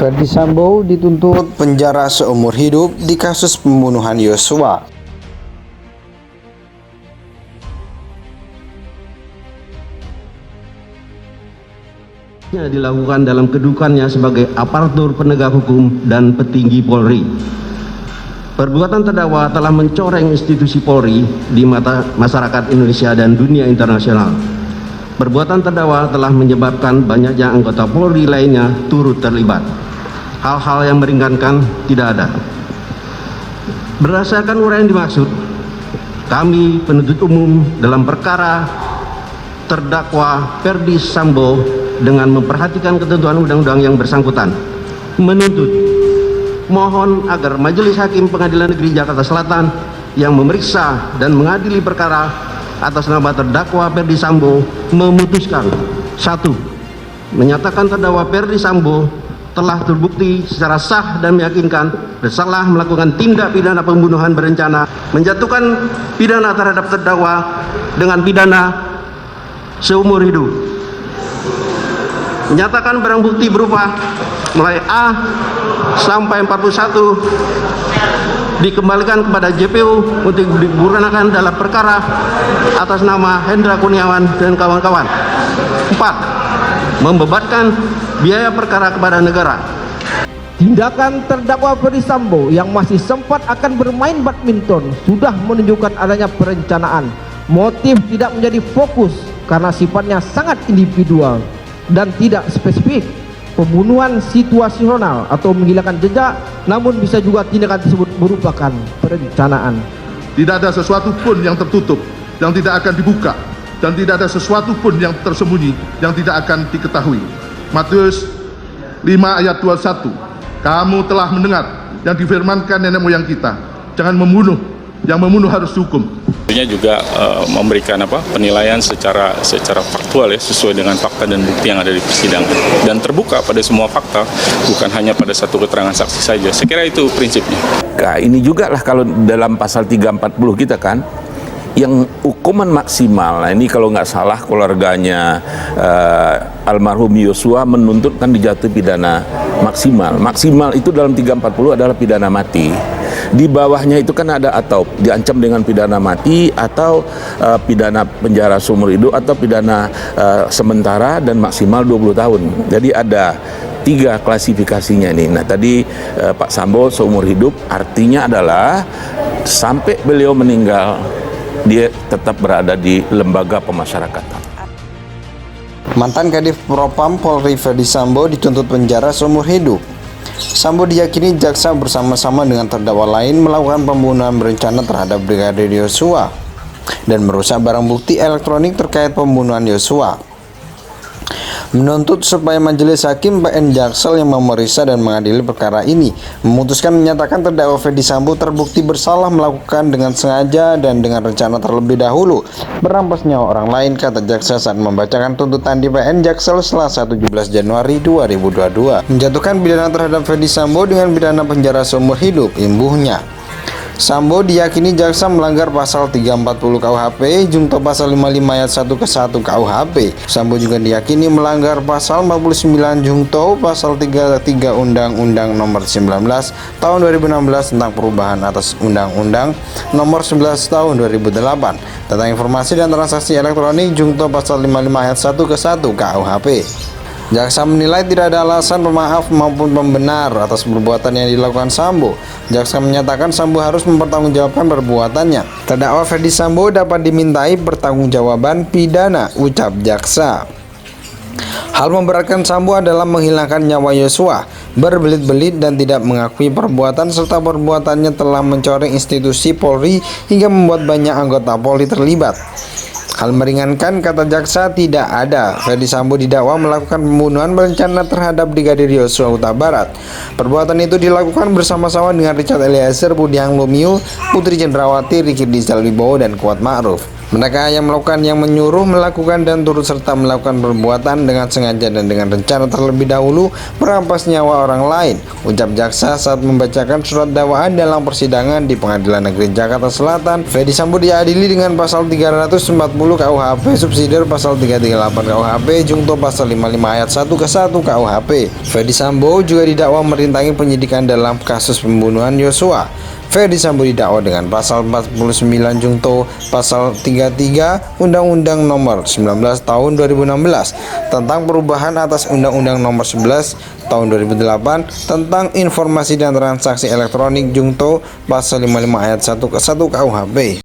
Ferdy Sambo dituntut penjara seumur hidup di kasus pembunuhan Yosua. Dilakukan dalam kedudukannya sebagai aparatur penegak hukum dan petinggi Polri. Perbuatan terdakwa telah mencoreng institusi Polri di mata masyarakat Indonesia dan dunia internasional. Perbuatan terdakwa telah menyebabkan banyaknya anggota Polri lainnya turut terlibat. Hal-hal yang meringankan tidak ada. Berdasarkan uraian dimaksud, kami penuntut umum dalam perkara terdakwa Ferdy Sambo dengan memperhatikan ketentuan undang-undang yang bersangkutan menuntut mohon agar Majelis Hakim Pengadilan Negeri Jakarta Selatan yang memeriksa dan mengadili perkara atas nama terdakwa Ferdy Sambo memutuskan: 1. Menyatakan terdakwa Ferdy Sambo telah terbukti secara sah dan meyakinkan bersalah melakukan tindak pidana pembunuhan berencana, menjatuhkan pidana terhadap terdakwa dengan pidana seumur hidup. Menyatakan barang bukti berupa mulai A sampai 41 dikembalikan kepada JPU untuk digunakan dalam perkara atas nama Hendra Kurniawan dan kawan-kawan. 4. Membebankan biaya perkara kepada negara. Tindakan terdakwa Ferdy Sambo yang masih sempat akan bermain badminton sudah menunjukkan adanya perencanaan. Motif tidak menjadi fokus karena sifatnya sangat individual dan tidak spesifik. Pembunuhan situasional atau menghilangkan jejak, namun bisa juga tindakan tersebut merupakan perencanaan. Tidak ada sesuatu pun yang tertutup, yang tidak akan dibuka, dan tidak ada sesuatu pun yang tersembunyi, yang tidak akan diketahui. Matius 5 ayat 21, kamu telah mendengar yang difirmankan nenek moyang kita, jangan membunuh, yang membunuh harus dihukum. Tentunya juga memberikan penilaian secara faktual ya, sesuai dengan fakta dan bukti yang ada di persidangan dan terbuka pada semua fakta, bukan hanya pada satu keterangan saksi saja. Saya kira itu prinsipnya. Nah, ini juga lah kalau dalam pasal 340 kita kan yang hukuman maksimal. Nah, ini kalau nggak salah keluarganya almarhum Yosua menuntut kan dijatuhi pidana maksimal. Maksimal itu dalam 340 adalah pidana mati. Di bawahnya itu kan ada atau diancam dengan pidana mati atau pidana penjara seumur hidup atau pidana sementara dan maksimal 20 tahun. Jadi ada 3 klasifikasinya ini. Nah, tadi Pak Sambo seumur hidup artinya adalah sampai beliau meninggal dia tetap berada di lembaga pemasyarakatan. Mantan Kadif Propam Polri Ferdy Sambo dituntut penjara seumur hidup. Sambo diyakini jaksa bersama-sama dengan terdakwa lain melakukan pembunuhan berencana terhadap Brigadir Yosua dan merusak barang bukti elektronik terkait pembunuhan Yosua. Menuntut supaya Majelis Hakim PN Jaksel yang memeriksa dan mengadili perkara ini memutuskan menyatakan terdakwa Ferdy Sambo terbukti bersalah melakukan dengan sengaja dan dengan rencana terlebih dahulu merampas nyawa orang lain, kata jaksa saat membacakan tuntutan di PN Jaksel Selasa 17 Januari 2022. Menjatuhkan pidana terhadap Ferdy Sambo dengan pidana penjara seumur hidup, imbuhnya. Sambo diyakini jaksa melanggar pasal 340 KUHP junto pasal 55 ayat 1 ke 1 KUHP. Sambo juga diyakini melanggar pasal 49 junto pasal 33 Undang-Undang Nomor 19 Tahun 2016 tentang perubahan atas Undang-Undang Nomor 11 Tahun 2008 tentang informasi dan transaksi elektronik junto pasal 55 ayat 1 ke 1 KUHP. Jaksa menilai tidak ada alasan pemaaf maupun pembenar atas perbuatan yang dilakukan Sambo. Jaksa menyatakan Sambo harus mempertanggungjawabkan perbuatannya. Terdakwa Ferdy Sambo dapat dimintai pertanggungjawaban pidana, ucap jaksa. Hal memberatkan Sambo adalah menghilangkan nyawa Yosua, berbelit-belit dan tidak mengakui perbuatan serta perbuatannya telah mencoreng institusi Polri hingga membuat banyak anggota Polri terlibat. Hal meringankan, kata jaksa, tidak ada. Ferdy Sambo didakwa melakukan pembunuhan berencana terhadap Brigadir Yosua Huta Barat. Perbuatan itu dilakukan bersama-sama dengan Richard Eliezer, Budiang Lumiu, Putri Cendrawati, Ricky Rizal Wibowo, dan Kuat Ma'ruf. Mereka yang melakukan yang menyuruh, melakukan dan turut serta melakukan perbuatan dengan sengaja dan dengan rencana terlebih dahulu merampas nyawa orang lain, ucap jaksa saat membacakan surat dakwaan dalam persidangan di Pengadilan Negeri Jakarta Selatan. Ferdy Sambo diadili dengan pasal 340 KUHP, subsidiar pasal 338 KUHP, jungto pasal 55 ayat 1 ke 1 KUHP. Ferdy Sambo juga didakwa merintangi penyidikan dalam kasus pembunuhan Yosua. Ferdy Sambo didakwa dengan pasal 49 jungto pasal 33 Undang-Undang Nomor 19 Tahun 2016 tentang perubahan atas Undang-Undang Nomor 11 Tahun 2008 tentang informasi dan transaksi elektronik jungto pasal 55 ayat 1 ke 1 KUHP.